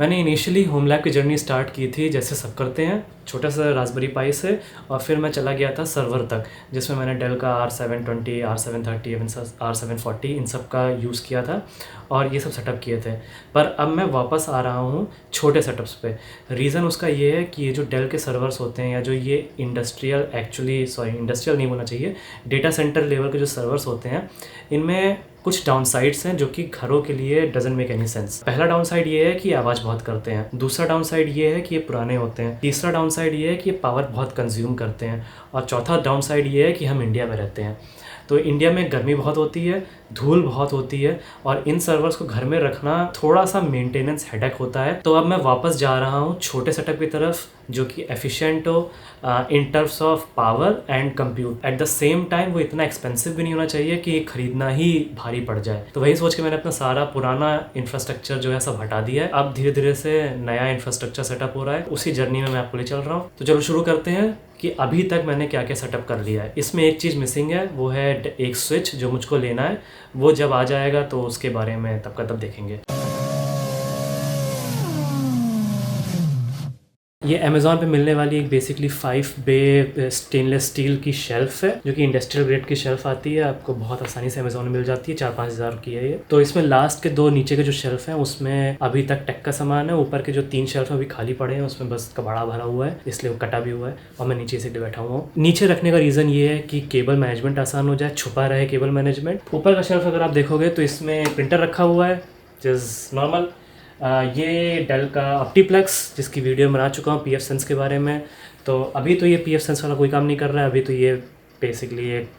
मैंने initially home lab की journey start की थी जैसे सब करते हैं, छोटा सा रास्पबेरी पाई से, और फिर मैं चला गया था सर्वर तक, जिसमें मैंने डेल का R720, R730, R740 इन सब का यूज़ किया था और ये सब सेटअप किए थे। पर अब मैं वापस आ रहा हूँ छोटे सेटअप्स पे। रीज़न उसका ये है कि ये जो डेल के सर्वर्स होते हैं या जो ये इंडस्ट्रियल नहीं बोलना चाहिए, डेटा सेंटर लेवल के जो सर्वर्स होते हैं, इनमें कुछ डाउन साइड्स हैं जो कि घरों के लिए डजंट मेक एनी सेंस। पहला डाउन साइड ये है कि आवाज़ बहुत करते हैं, दूसरा डाउन साइड ये है कि ये पुराने होते हैं, तीसरा डाउन साइड ये है कि ये पावर बहुत कंज्यूम करते हैं, और चौथा डाउन साइड ये है कि हम इंडिया में रहते हैं। तो इंडिया में गर्मी बहुत होती है, धूल बहुत होती है, और इन सर्वर्स को घर में रखना थोड़ा सा मेंटेनेंस हेडेक होता है। तो अब मैं वापस जा रहा हूँ छोटे सेटअप की तरफ जो कि एफिशिएंट हो in terms of power and compute. At the same time वो इतना एक्सपेंसिव भी नहीं होना चाहिए कि खरीदना ही भारी पड़ जाए। तो वही सोच के मैंने अपना सारा पुराना इंफ्रास्ट्रक्चर जो है सब हटा दिया है। अब धीरे धीरे से नया इंफ्रास्ट्रक्चर सेटअप हो रहा है, उसी जर्नी में मैं आपको ले चल रहा हूँ। तो चलो शुरू करते हैं कि अभी तक मैंने क्या क्या सेटअप कर लिया है। इसमें एक चीज़ मिसिंग है, वो है एक स्विच जो मुझको लेना है। वो जब आ जाएगा तो उसके बारे में तब का तब देखेंगे। ये अमेज़ॉन पे मिलने वाली एक बेसिकली 5 बे स्टेनलेस स्टील की शेल्फ़ है, जो कि इंडस्ट्रियल ग्रेड की शेल्फ़ आती है, आपको बहुत आसानी से अमेज़ॉन में मिल जाती है। 4-5 हज़ार की है ये। तो इसमें लास्ट के 2 नीचे के जो शेल्फ़ हैं उसमें अभी तक टेक का सामान है। ऊपर के जो 3 शेल्फ़ अभी खाली पड़े हैं उसमें बस कबाड़ा भरा हुआ है, इसलिए वो कटा भी हुआ है और मैं नीचे से बैठा हुआ हूँ। नीचे रखने का रीज़न ये है कि केबल मैनेजमेंट आसान हो जाए, छुपा रहे केबल मैनेजमेंट। ऊपर का शेल्फ़ अगर आप देखोगे तो इसमें प्रिंटर रखा हुआ है, जस्ट नॉर्मल। ये डेल का ऑप्टीप्लेक्स जिसकी वीडियो बना चुका हूँ पीएफ सेंस के बारे में। तो अभी तो ये पीएफ सेंस वाला कोई काम नहीं कर रहा है, अभी तो ये बेसिकली एक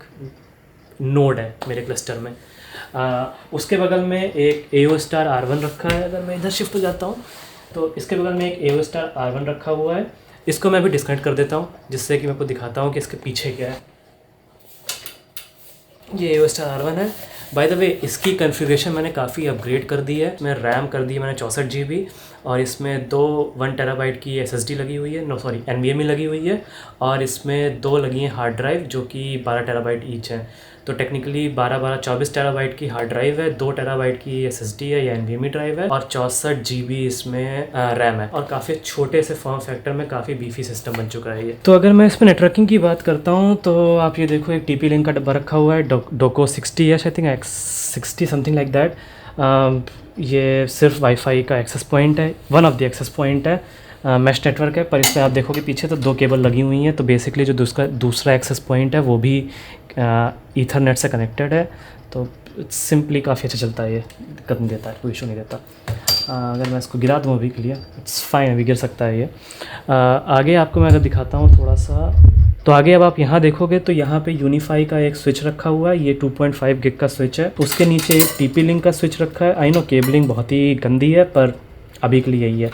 नोड है मेरे क्लस्टर में। उसके बगल में एक AO स्टार R1 रखा है। अगर मैं इधर शिफ्ट हो जाता हूँ तो इसके बगल में एक AO स्टार R1 रखा हुआ है। इसको मैं अभी डिस्कनेक्ट कर देता हूँ जिससे कि मैं आपको दिखाता हूँ कि इसके पीछे क्या है। ये AO स्टार R1 है। बाय द वे इसकी कॉन्फ़िगरेशन मैंने काफ़ी अपग्रेड कर दी है। मैं रैम कर दी है मैंने 64 GB, और इसमें 1 TB की SSD लगी हुई है, NVMe लगी हुई है, और इसमें 2 लगी हैं हार्ड ड्राइव जो कि 12 TB ईच हैं। तो टेक्निकली 24 TB की हार्ड ड्राइव है, 2 TB की SSD है या NVMe ड्राइव है, और 64 GB इसमें रैम है, और काफ़ी छोटे से फॉर्म फैक्टर में काफ़ी बीफी सिस्टम बन चुका है ये। तो अगर मैं इसमें नेटवर्किंग की बात करता हूँ तो आप ये देखो एक TP लिंक का डब्बा रखा हुआ है, डोको 60 है, I think X60 something like that. ये सिर्फ वाईफाई का एक्सेस पॉइंट है, one of the access point है। मैश नेटवर्क है, पर इसमें आप देखोगे पीछे तो 2 केबल लगी हुई हैं। तो बेसिकली जो दूसरा एक्सेस पॉइंट है वो भी ईथरनेट से कनेक्टेड है। तो सिंपली काफ़ी अच्छा चलता है, ये दिक्कत नहीं देता है, कोई इशू नहीं देता। अगर मैं इसको गिरा दूँ अभी के लिए, इट्स फाइन, अभी गिर सकता है ये। आगे आपको मैं अगर दिखाता हूँ थोड़ा सा, तो आगे अब आप यहाँ देखोगे तो यहाँ पे यूनिफाई का एक स्विच रखा हुआ है। ये 2.5 गिग का स्विच है। उसके नीचे एक TP लिंक का स्विच रखा है। आई नो केबलिंग बहुत ही गंदी है, पर अभी के लिए यही है।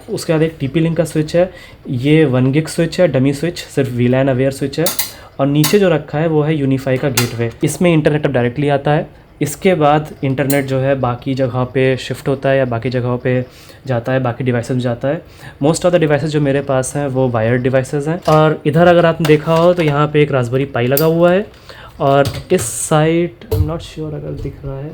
उसके बाद एक TP लिंक का स्विच है। ये 1 गिग स्विच है, डमी स्विच, सिर्फ VLAN अवेयर स्विच है। और नीचे जो रखा है वो है यूनिफाई का गेटवे। इसमें इंटरनेट अब डायरेक्टली आता है। इसके बाद इंटरनेट जो है बाकी जगह पे शिफ्ट होता है या बाकी जगहों पे जाता है, बाकी डिवाइसेस में जाता है। मोस्ट ऑफ द डिवाइसेस जो मेरे पास हैं वो वायर्ड डिवाइसेस हैं। और इधर अगर आपने देखा हो तो यहाँ पे एक रास्पबेरी पाई लगा हुआ है, और इस side I am not sure अगर दिख रहा है,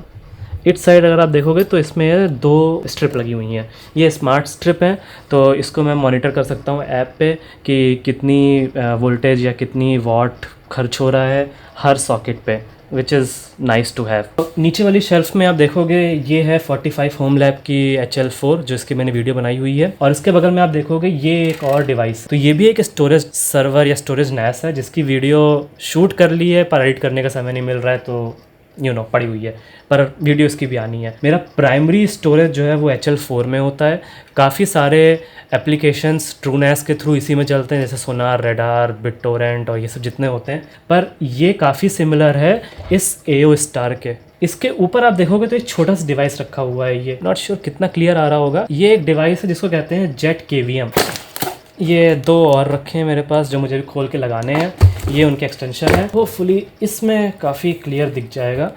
इस साइड अगर आप देखोगे तो इसमें 2 स्ट्रिप लगी हुई हैं। ये स्मार्ट स्ट्रिप हैं, तो इसको मैं मॉनिटर कर सकता हूँ ऐप पे कि कितनी वोल्टेज या कितनी वाट खर्च हो रहा है हर सॉकेट पे, which is nice to have. नीचे वाली शेल्फ में आप देखोगे ये है 45 होम लैब की HL4 जो इसकी मैंने वीडियो बनाई हुई है। और इसके बगल में आप देखोगे ये एक और डिवाइस, तो ये भी एक स्टोरेज सर्वर या स्टोरेज NAS है जिसकी वीडियो शूट कर ली है, पर एडिट करने का समय नहीं मिल रहा है, तो पड़ी हुई है, पर वीडियो इसकी भी आनी है। मेरा प्राइमरी स्टोरेज जो है वो HL4 में होता है। काफ़ी सारे एप्लीकेशंस TrueNAS के थ्रू इसी में चलते हैं, जैसे सोनार, रेडार, बिटटोरेंट और ये सब जितने होते हैं, पर ये काफ़ी सिमिलर है इस AO स्टार के। इसके ऊपर आप देखोगे तो एक छोटा सा डिवाइस रखा हुआ है, ये नॉट श्योर कितना क्लियर आ रहा होगा। ये एक डिवाइस है जिसको कहते हैं जेट KVM। ये 2 और रखे हैं मेरे पास जो मुझे भी खोल के लगाने हैं, ये उनके एक्सटेंशन है। होपफुली इसमें काफ़ी क्लियर दिख जाएगा।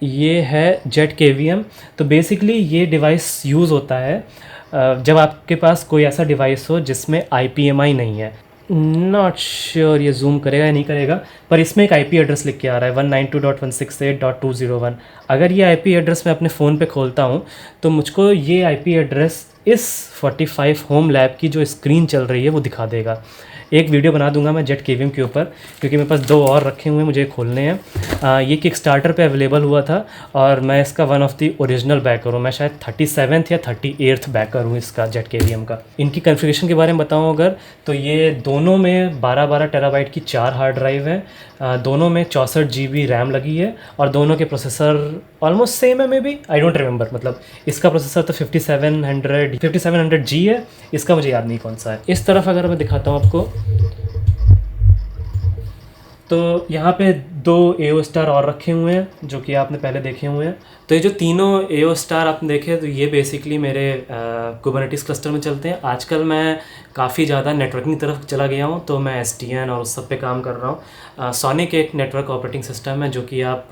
ये है जेट KVM। तो बेसिकली ये डिवाइस यूज़ होता है जब आपके पास कोई ऐसा डिवाइस हो जिसमें IPMI नहीं है। नॉट श्योर ये जूम करेगा या नहीं करेगा, पर इसमें एक IP एड्रेस लिख के आ रहा है 192.168.201। अगर ये IP एड्रेस मैं अपने फ़ोन पे खोलता हूँ तो मुझको ये IP एड्रेस इस 45 होम लैब की जो स्क्रीन चल रही है वो दिखा देगा। एक वीडियो बना दूंगा मैं जेट केवीएम के ऊपर, क्योंकि मेरे पास 2 और रखे हुए हैं, मुझे खोलने हैं। ये किकस्टार्टर पे अवेलेबल हुआ था और मैं इसका one of the original backer हूँ। मैं शायद 37th या 38th बैकर हूँ इसका जेट केवीएम का। इनकी कॉन्फ़िगरेशन के बारे में बताऊँ अगर, तो ये दोनों में 12-12 टेराबाइट की 4 हार्ड ड्राइव है, दोनों में 64 GB रैम लगी है और दोनों के प्रोसेसर ऑलमोस्ट सेम है, maybe I don't remember. मतलब इसका प्रोसेसर तो 5700G है, इसका मुझे याद नहीं कौन सा है। इस तरफ अगर मैं दिखाता हूँ आपको, तो यहाँ पे 2 AO स्टार और रखे हुए हैं जो कि आपने पहले देखे हुए हैं। तो ये जो तीनों AO स्टार आपने देखे, तो ये बेसिकली मेरे कुबरनेटिस क्लस्टर में चलते हैं। आजकल मैं काफ़ी ज़्यादा नेटवर्किंग की तरफ चला गया हूँ, तो मैं SDN और उस सब पे काम कर रहा हूँ। सोनिक एक नेटवर्क ऑपरेटिंग सिस्टम है जो कि आप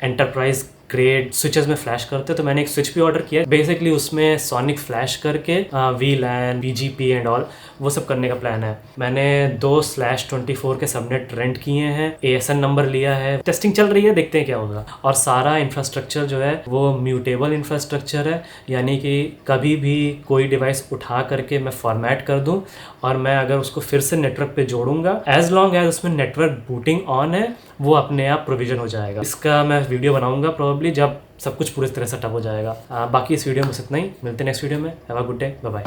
एंटरप्राइज ग्रेड स्विचेस में फ्लैश करते हो। तो मैंने एक स्विच भी ऑर्डर किया है, बेसिकली उसमें सोनिक फ्लैश करके VLAN BGP एंड ऑल वो सब करने का प्लान है। मैंने 2/24 के सबनेट रेंट किए हैं, ASN नंबर लिया है, टेस्टिंग चल रही है, देखते हैं क्या होगा। और सारा इंफ्रास्ट्रक्चर जो है वो म्यूटेबल इंफ्रास्ट्रक्चर है, यानी कि कभी भी कोई डिवाइस उठा करके मैं फॉर्मेट कर दूं और मैं अगर उसको फिर से नेटवर्क पे जोड़ूंगा, एज लॉन्ग एज उसमें नेटवर्क बूटिंग ऑन है, वो अपने आप प्रोविजन हो जाएगा। इसका मैं वीडियो बनाऊंगा प्रॉब्ली जब सब कुछ पूरी तरह सेटअप हो जाएगा। बाकी इस वीडियो में बस इतना ही, मिलते हैं नेक्स्ट वीडियो में। Have a good day, bye bye.